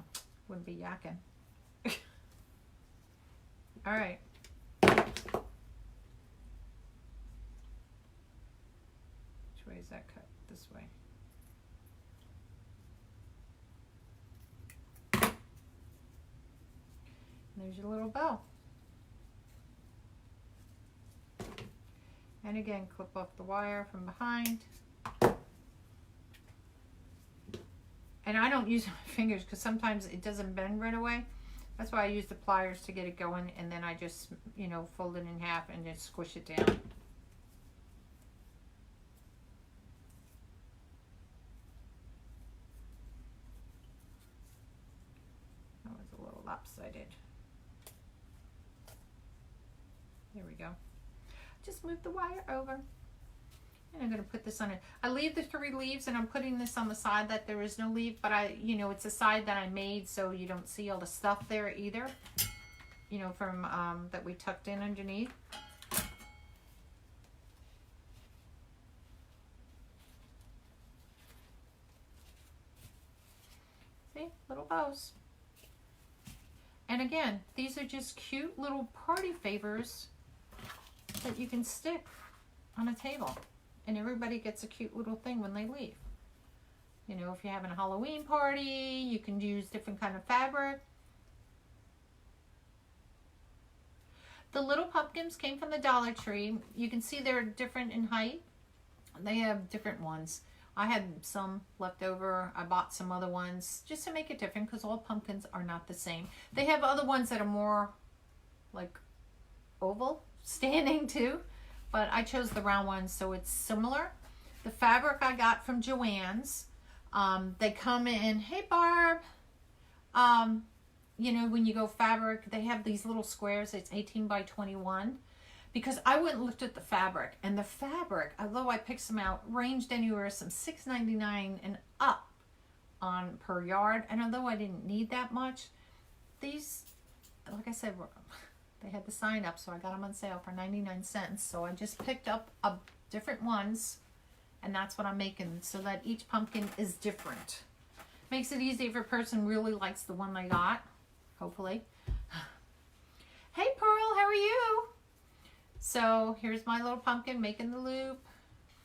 wouldn't be yakking. All right. Which way is that cut? This way. And there's your little bow. And again, clip off the wire from behind. And I don't use my fingers because sometimes it doesn't bend right away. That's why I use the pliers to get it going, and then I just, you know, fold it in half and just squish it down. That was a little lopsided. There we go. Just move the wire over. And I'm going to put this on it. I leave the 3 leaves, and I'm putting this on the side that there is no leaf, but you know, it's a side that I made so you don't see all the stuff there either, you know, from that we tucked in underneath. See, little bows. And again, these are just cute little party favors that you can stick on a table. And everybody gets a cute little thing when they leave. You know, if you're having a Halloween party, you can use different kind of fabric. The little pumpkins came from the Dollar Tree. You can see they're different in height. They have different ones. I had some left over. I bought some other ones just to make it different because all pumpkins are not the same. They have other ones that are more like oval standing too. but I chose the round one so it's similar. The fabric I got from Joann's. They come in, hey Barb, you know, when you go fabric, they have these little squares. It's 18 by 21. Because I went and looked at the fabric, and the fabric, although I picked some out, ranged anywhere from $6.99 and up on per yard. And although I didn't need that much, these, like I said, they had the sign up, so I got them on sale for 99 cents. So I just picked up different ones, and that's what I'm making, so that each pumpkin is different. Makes it easy if a person really likes the one they got, hopefully. Hey Pearl, how are you? So here's my little pumpkin making the loop,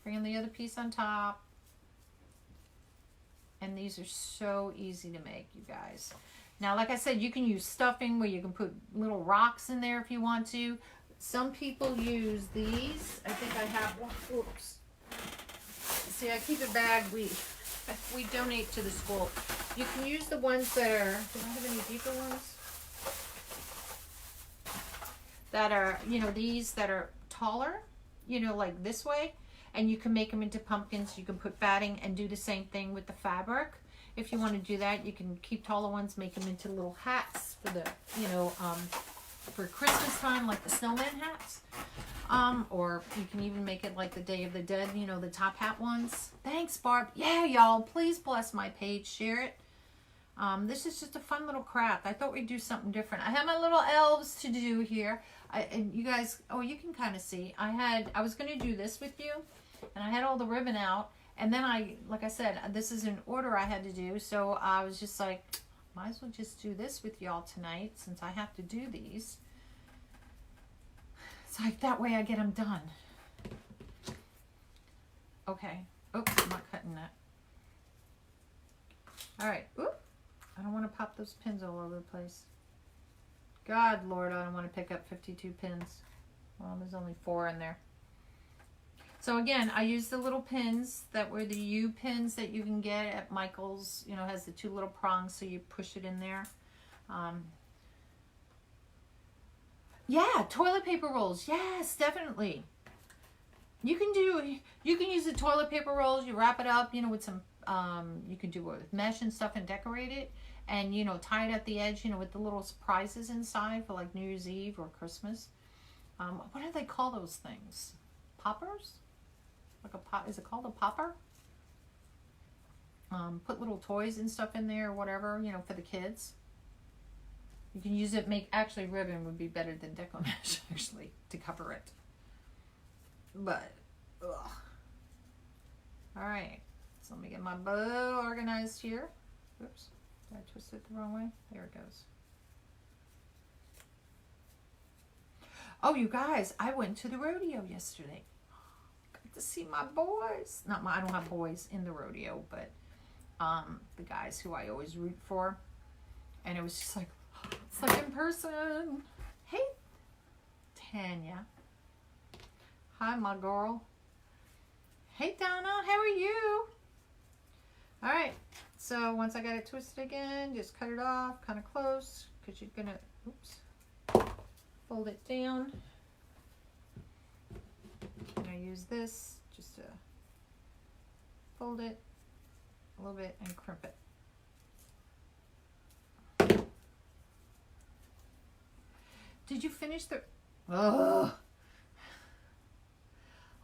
bringing the other piece on top. And these are so easy to make, you guys. Now, like I said, you can use stuffing where you can put little rocks in there if you want to. Some people use these. I think I have one. Oops. See, I keep a bag. We donate to the school. You can use the ones that are, do I have any deeper ones? That are, you know, these that are taller, you know, like this way, and you can make them into pumpkins. You can put batting and do the same thing with the fabric. If you want to do that, you can keep taller ones, make them into little hats for the, you know, for Christmas time, like the snowman hats. Or you can even make it like the Day of the Dead, you know, the top hat ones. Thanks, Barb. Yeah, y'all, please bless my page, share it. This is just a fun little craft. I thought we'd do something different. I have my little elves to do here. And you guys, oh, you can kind of see. I was going to do this with you, and I had all the ribbon out. And then like I said, this is an order I had to do. So I was just like, might as well just do this with y'all tonight since I have to do these. It's like that way I get them done. Okay. Oops, I'm not cutting that. All right. Oop. I don't want to pop those pins all over the place. God, Lord, I don't want to pick up 52 pins. Well, there's only 4 in there. So again, I use the little pins that were the U pins that you can get at Micheals. You know, it has the 2 little prongs, so you push it in there. Yeah, toilet paper rolls. Yes, definitely. You can use the toilet paper rolls. You wrap it up, you know, with some, you can do it with mesh and stuff and decorate it. And, you know, tie it at the edge, you know, with the little surprises inside for like New Year's Eve or Christmas. What do they call those things? Poppers? Like a pop? Is it called a popper? Put little toys and stuff in there or whatever, you know, for the kids. You can use it, actually ribbon would be better than deco mesh, actually, to cover it. But, ugh. All right, so let me get my bow organized here. Oops. Did I twist it the wrong way? There it goes. Oh, you guys, I went to the rodeo yesterday. Got to see my boys. I don't have boys in the rodeo, but the guys who I always root for. And it was just like, it's like in person. Hey, Tanya. Hi, my girl. Hey, Donna, how are you? All right. So once I got it twisted again, just cut it off kind of close because you're gonna, oops, fold it down. I'm gonna use this just to fold it a little bit and crimp it. Did you finish the, oh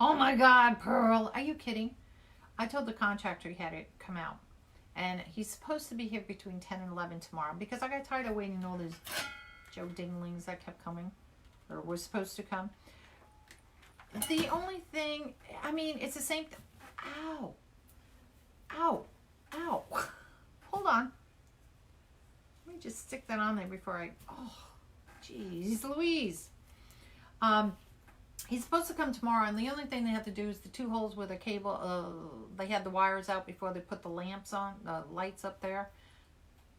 my God, Pearl, are you kidding? I told the contractor he had it come out. And he's supposed to be here between 10 and 11 tomorrow because I got tired of waiting all these Joe Dinglings that kept coming or was supposed to come. The only thing, I mean, it's the same thing. Ow. Ow. Ow. Hold on. Let me just stick that on there before I, oh, geez, Louise. He's supposed to come tomorrow, and the only thing they have to do is the 2 holes where the cable, they had the wires out before they put the lamps on, the lights up there.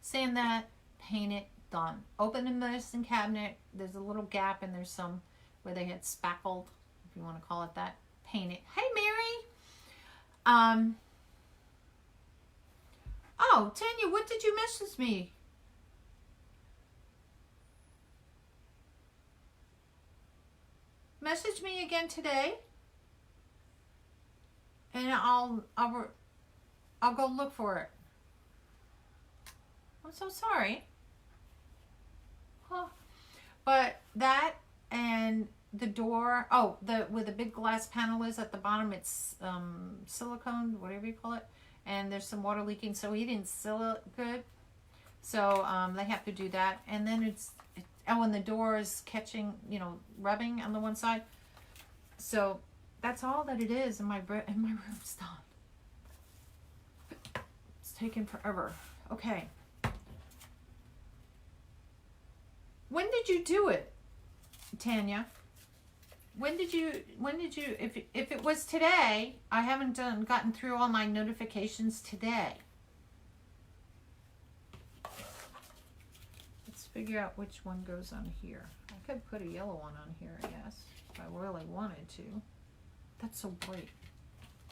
Sand that, paint it, done. Open the medicine cabinet. There's a little gap, and there's some where they had spackled, if you want to call it that. Paint it. Hey, Mary. Oh, Tanya, what did you message me? message me again today, and I'll go look for it. I'm so sorry. Huh. But that and the door, oh, where the big glass panel is at the bottom, it's silicone, whatever you call it, and there's some water leaking, so he didn't seal it good. So they have to do that. And then oh, and the door is catching, you know, rubbing on the one side. So that's all that it is, and my room's done. It's taken forever. Okay. When did you do it, Tanya? When did you, if it was today, I haven't gotten through all my notifications today. Let's figure out which one goes on here. I could put a yellow one on here, I guess, if I really wanted to. That's so bright.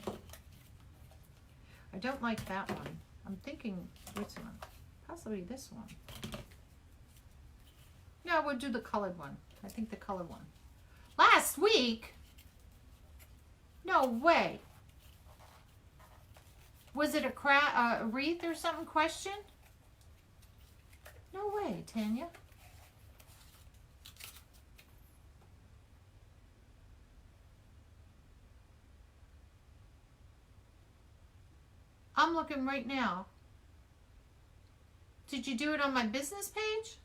I don't like that one. I'm thinking which one? Possibly this one. No, we'll do the colored one. I think the colored one. Last week? No way. Was it a wreath or something question? No way, Tanya. I'm looking right now. Did you do it on my business page?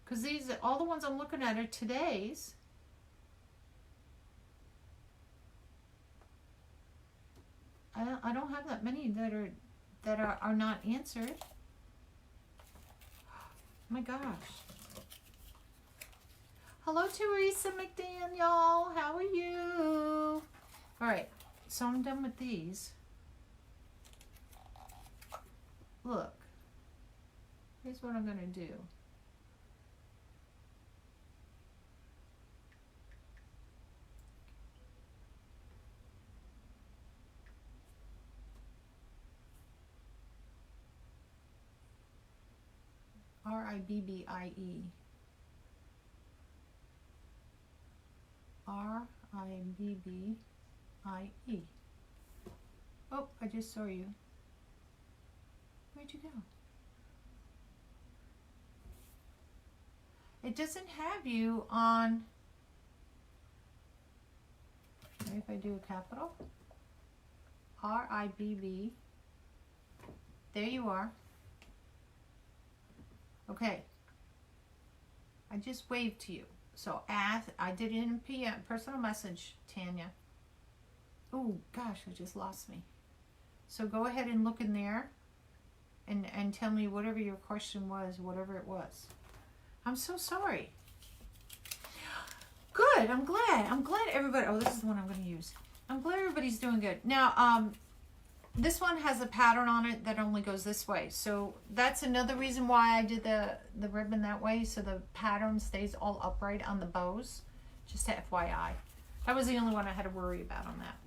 Because these, all the ones I'm looking at are today's. I don't have that many that are not answered. Oh my gosh. Hello, Teresa McDaniel. How are you? All right, so I'm done with these. Look, here's what I'm gonna do. R-I-B-B-I-E. R-I-B-B-I-E. Oh, I just saw you. Where'd you go? It doesn't have you on. Maybe if I do a capital. R-I-B-B. There you are. Okay. I just waved to you. So I did it in PM, personal message, Tanya. Oh gosh, I just lost me. So go ahead and look in there and tell me whatever your question was, whatever it was. I'm so sorry. Good, I'm glad everybody, oh, this is the one I'm going to use. I'm glad everybody's doing good. Now, this one has a pattern on it that only goes this way. So that's another reason why I did the ribbon that way, so the pattern stays all upright on the bows. Just FYI. That was the only one I had to worry about on that.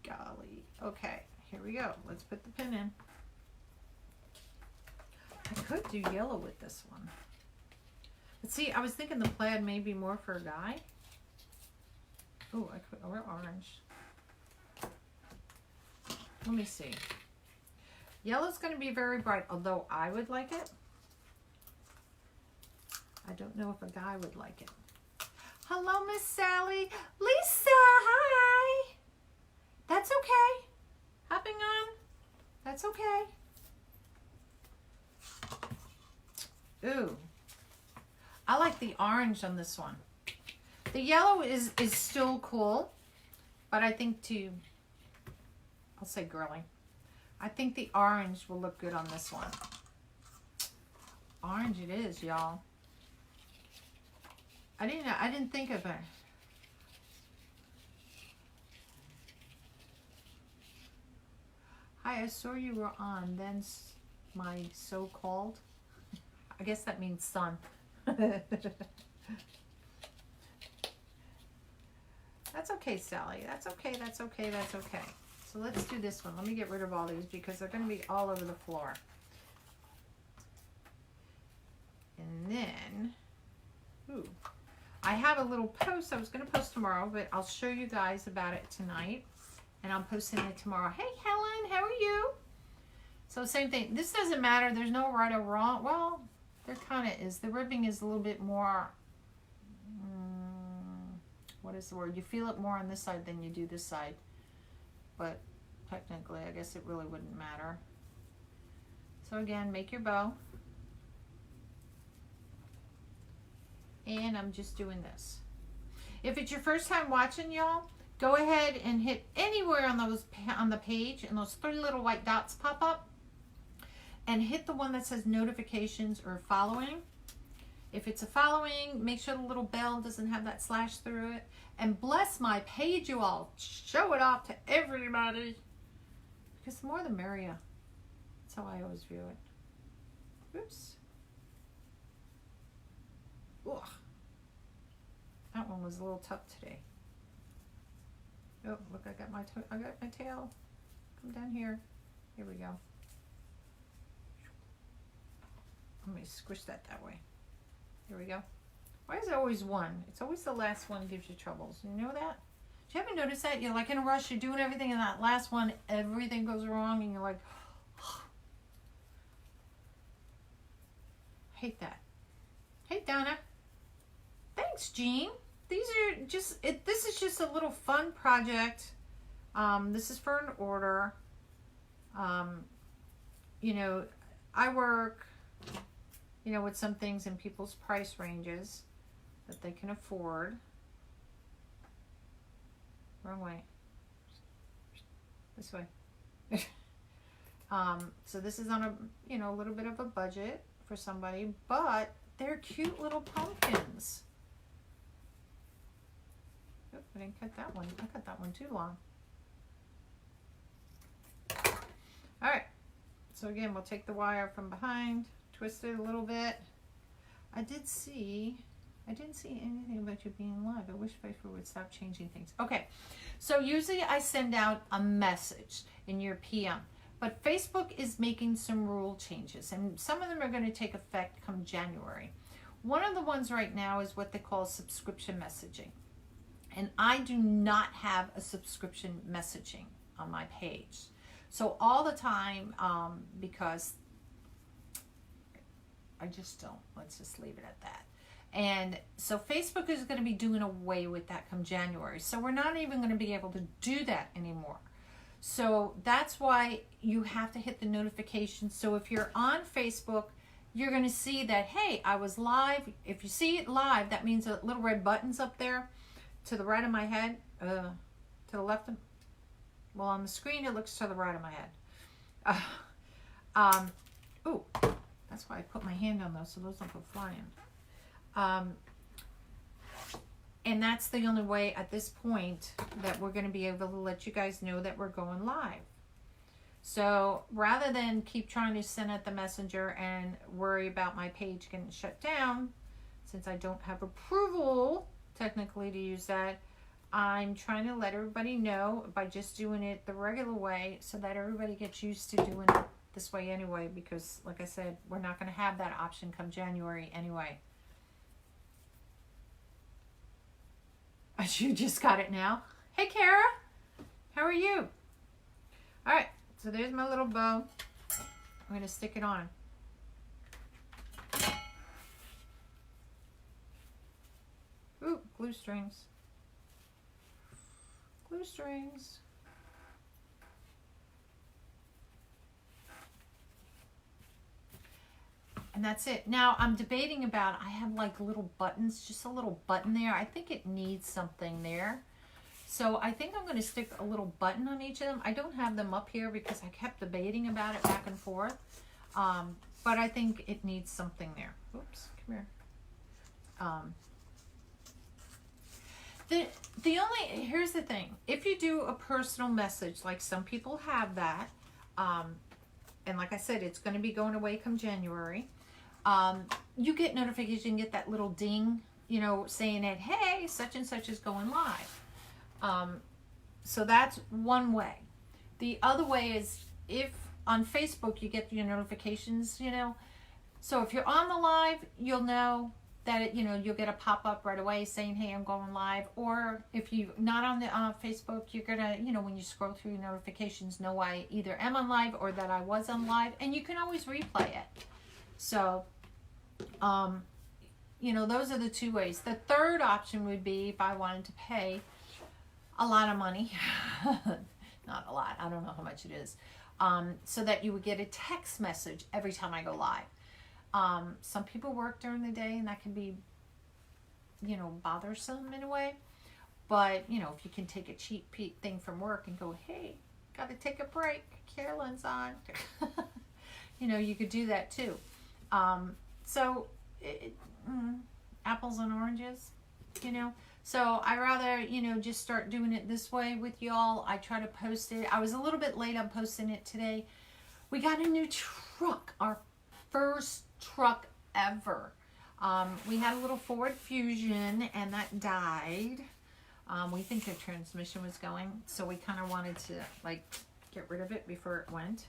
Golly. Okay, here we go. Let's put the pin in. I could do yellow with this one. But see, I was thinking the plaid may be more for a guy. Oh, I could, or orange. Let me see. Yellow's going to be very bright, although I would like it. I don't know if a guy would like it. Hello, Miss Sally. Lisa, hi. That's okay. Hopping on. That's okay. Ooh. I like the orange on this one. The yellow is still cool, but I think I'll say girly. I think the orange will look good on this one. Orange it is, y'all. I didn't think of it. Hi, I saw you were on, then my so-called. I guess that means sun. That's okay, Sally. That's okay, that's okay, that's okay. So let's do this one. Let me get rid of all these because they're going to be all over the floor. And then, ooh, I have a little post I was going to post tomorrow, but I'll show you guys about it tonight. And I'm posting it tomorrow. Hey, Helen, how are you? So same thing. This doesn't matter. There's no right or wrong. Well, there kind of is. The ribbing is a little bit more, what is the word? You feel it more on this side than you do this side. But technically, I guess it really wouldn't matter. So again, make your bow. And I'm just doing this. If it's your first time watching, y'all, go ahead and hit anywhere on the page, and those 3 little white dots pop up, and hit the one that says notifications or following. If it's a following, make sure the little bell doesn't have that slash through it. And bless my page, you all. Show it off to everybody. Because the more the merrier. That's how I always view it. Oops. Ugh. That one was a little tough today. Oh, look, I got my tail. Come down here. Here we go. Let me squish that way. Here we go. Why is it always one? It's always the last one gives you troubles. You know that? Do you ever notice that? You're like in a rush, you're doing everything, and that last one, everything goes wrong, and you're like, hate that. Hey, Donna. Thanks, Jean. These are just, this is just a little fun project. This is for an order. You know, I work, you know, with some things in people's price ranges that they can afford. Wrong way. This way. So this is on a, you know, a little bit of a budget for somebody, but they're cute little pumpkins. Oop, I didn't cut that one. I cut that one too long. All right. So again, we'll take the wire from behind, twist it a little bit. I didn't see anything about you being live. I wish Facebook would stop changing things. Okay, so usually I send out a message in your PM, but Facebook is making some rule changes, and some of them are going to take effect come January. One of the ones right now is what they call subscription messaging, and I do not have a subscription messaging on my page. So all the time, because I just don't. Let's just leave it at that. And so Facebook is going to be doing away with that come January. So we're not even going to be able to do that anymore. So that's why you have to hit the notification. So if you're on Facebook, you're going to see that, hey, I was live. If you see it live, that means a little red button's up there to the right of my head, to the left of, well, on the screen, it looks to the right of my head. Ooh, that's why I put my hand on those, so those don't go flying. And that's the only way at this point that we're going to be able to let you guys know that we're going live. So rather than keep trying to send out the messenger and worry about my page getting shut down, since I don't have approval technically to use that, I'm trying to let everybody know by just doing it the regular way so that everybody gets used to doing it this way anyway, because like I said, we're not going to have that option come January anyway. You just got it now. Hey, Kara. How are you? All right. So there's my little bow. I'm going to stick it on. Ooh, glue strings. Glue strings. And that's it. Now I'm debating about, I have like little buttons, just a little button there. I think it needs something there. So I think I'm going to stick a little button on each of them. I don't have them up here because I kept debating about it back and forth. But I think it needs something there. Oops, come here. Here's the thing. If you do a personal message, like some people have that, and like I said, it's going to be going away come January. You get notification, get that little ding, you know, saying that, hey, such and such is going live. So that's one way. The other way is if on Facebook you get your notifications, you know. So if you're on the live, you'll know that it, you know, you'll get a pop-up right away saying, hey, I'm going live. Or if you're not on the Facebook, you're gonna, you know, when you scroll through your notifications, know I either am on live or that I was on live, and you can always replay it. So you know, those are the two ways. The third option would be if I wanted to pay a lot of money, not a lot, I don't know how much it is, so that you would get a text message every time I go live. Some people work during the day, and that can be, you know, bothersome in a way. But, you know, if you can take a cheap thing from work and go, hey, got to take a break, Carolynne's on. You know, you could do that too. Apples and oranges, you know. So I rather, you know, just start doing it this way with y'all. I try to post it. I was a little bit late on posting it today. We got a new truck, our first truck ever. We had a little Ford Fusion and that died. We think the transmission was going, so we kind of wanted to like get rid of it before it went.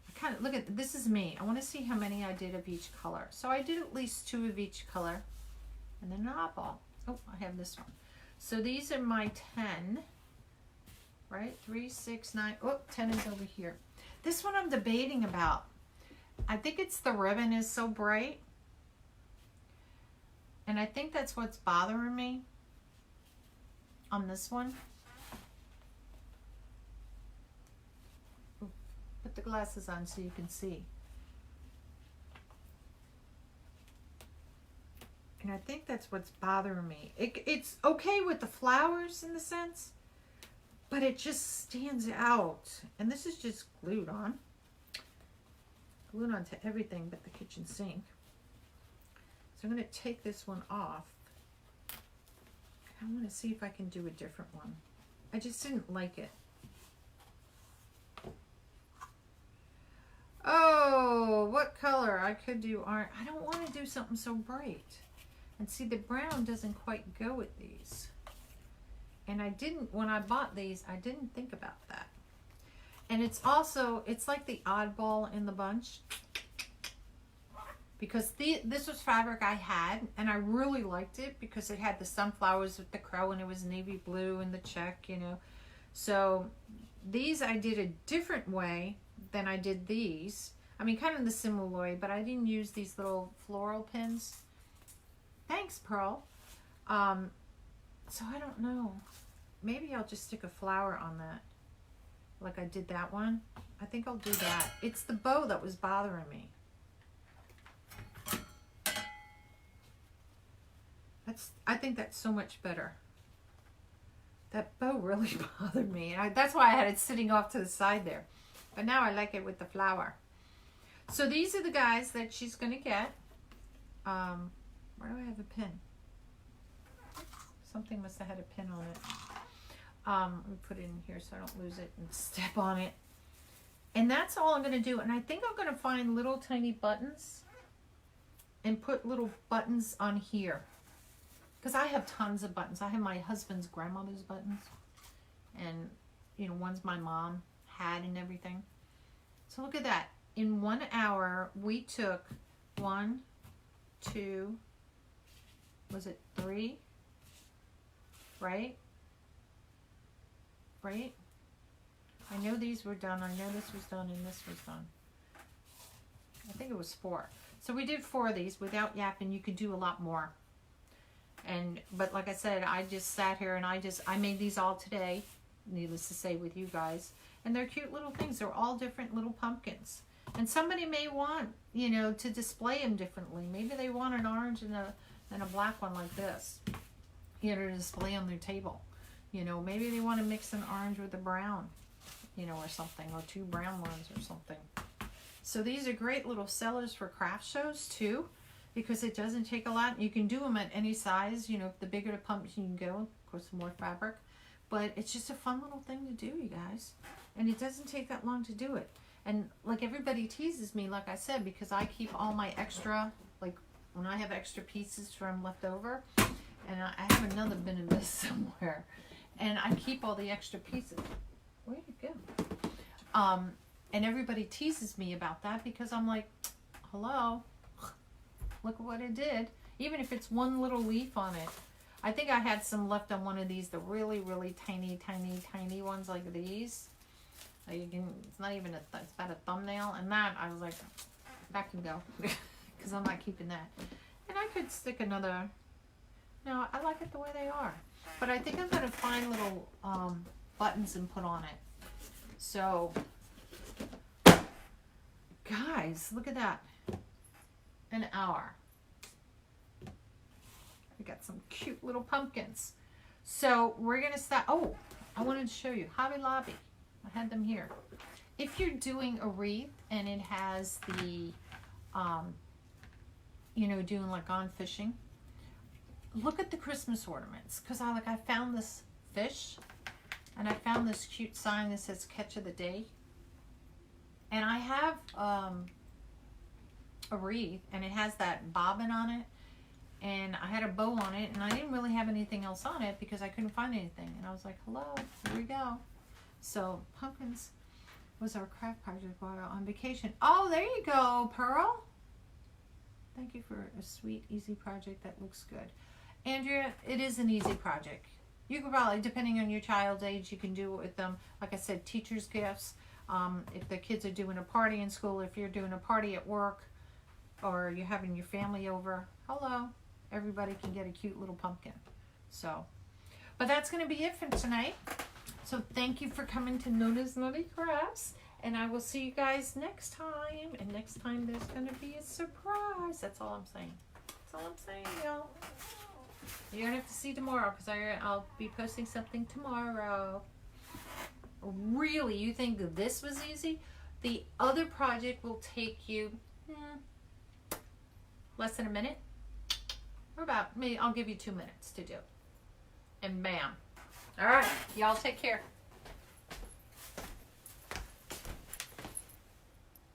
I kind of look at this is me. I want to see how many I did of each color. So I did at least 2 of each color, and then an eyeball. Oh, I have this one. So these are my 10, right? 3, 6, 9. Oh, 10 is over here. This one I'm debating about. I think it's the ribbon is so bright. And I think that's what's bothering me on this one. Ooh, put the glasses on so you can see. And I think that's what's bothering me. It's okay with the flowers in the sense, but it just stands out. And this is just glued on. Glued onto everything but the kitchen sink. So I'm going to take this one off. I want to see if I can do a different one. I just didn't like it. Oh, what color? I could do orange. I don't want to do something so bright. And see, the brown doesn't quite go with these. And I didn't, when I bought these, I didn't think about that. And it's also, it's like the oddball in the bunch. Because this was fabric I had, and I really liked it because it had the sunflowers with the crow, and it was navy blue and the check, you know. So these I did a different way than I did these. I mean, kind of the similar way, but I didn't use these little floral pins. Thanks, Pearl. So I don't know. Maybe I'll just stick a flower on that, like I did that one. I think I'll do that. It's the bow that was bothering me. I think that's so much better. That bow really bothered me. And that's why I had it sitting off to the side there. But now I like it with the flower. So these are the guys that she's going to get. Where do I have a pin? Something must have had a pin on it. Let me put it in here so I don't lose it and step on it. And that's all I'm going to do. And I think I'm going to find little tiny buttons and put little buttons on here. Because I have tons of buttons. I have my husband's grandmother's buttons. And, you know, ones my mom had and everything. So look at that. In 1 hour, we took 1, 2, was it 3? Right? Right? I know these were done. I know this was done and this was done. I think it was 4. So we did 4 of these without yapping. You could do a lot more. But like I said, I just sat here and I made these all today, needless to say, with you guys. And they're cute little things. They're all different little pumpkins. And somebody may want, you know, to display them differently. Maybe they want an orange and a black one like this, you know, to display on their table. You know, maybe they want to mix an orange with a brown, you know, or something, or 2 brown ones or something. So these are great little sellers for craft shows too, because it doesn't take a lot. You can do them at any size. You know, the bigger the pumpkin you can go, of course, the more fabric. But it's just a fun little thing to do, you guys. And it doesn't take that long to do it. And like everybody teases me, like I said, because I keep all my extra, like when I have extra pieces from leftover, and I have another bin of this somewhere, and I keep all the extra pieces. Where'd it go? And everybody teases me about that because I'm like, hello, look at what it did. Even if it's one little leaf on it. I think I had some left on one of these, the really, really tiny, tiny, tiny ones like these. You can, it's not even it's about a thumbnail. And that, I was like, that can go. Because I'm not keeping that. And I could stick another, no, I like it the way they are. But I think I'm going to find little buttons and put on it. So, guys, look at that. An hour. We got some cute little pumpkins. So we're going to start. Oh, I wanted to show you. Hobby Lobby. I had them here. If you're doing a wreath and it has the, you know, doing like on fishing, look at the Christmas ornaments. Because I found this fish and I found this cute sign that says Catch of the Day. And I have a wreath and it has that bobbin on it. And I had a bow on it, and I didn't really have anything else on it because I couldn't find anything. And I was like, hello, here we go. So, pumpkins was our craft project while on vacation. Oh, there you go, Pearl. Thank you for a sweet, easy project that looks good. Andrea, it is an easy project. You could probably, depending on your child's age, you can do it with them. Like I said, teacher's gifts. If the kids are doing a party in school, if you're doing a party at work, or you're having your family over, hello. Everybody can get a cute little pumpkin. So, but that's going to be it for tonight. So thank you for coming to NonnasNuttykrafts. And I will see you guys next time. And next time there's going to be a surprise. That's all I'm saying. That's all I'm saying, y'all. You're going to have to see tomorrow because I'll be posting something tomorrow. Really, you think this was easy? The other project will take you less than a minute. Or about, maybe I'll give you 2 minutes to do. And bam. All right. Y'all take care.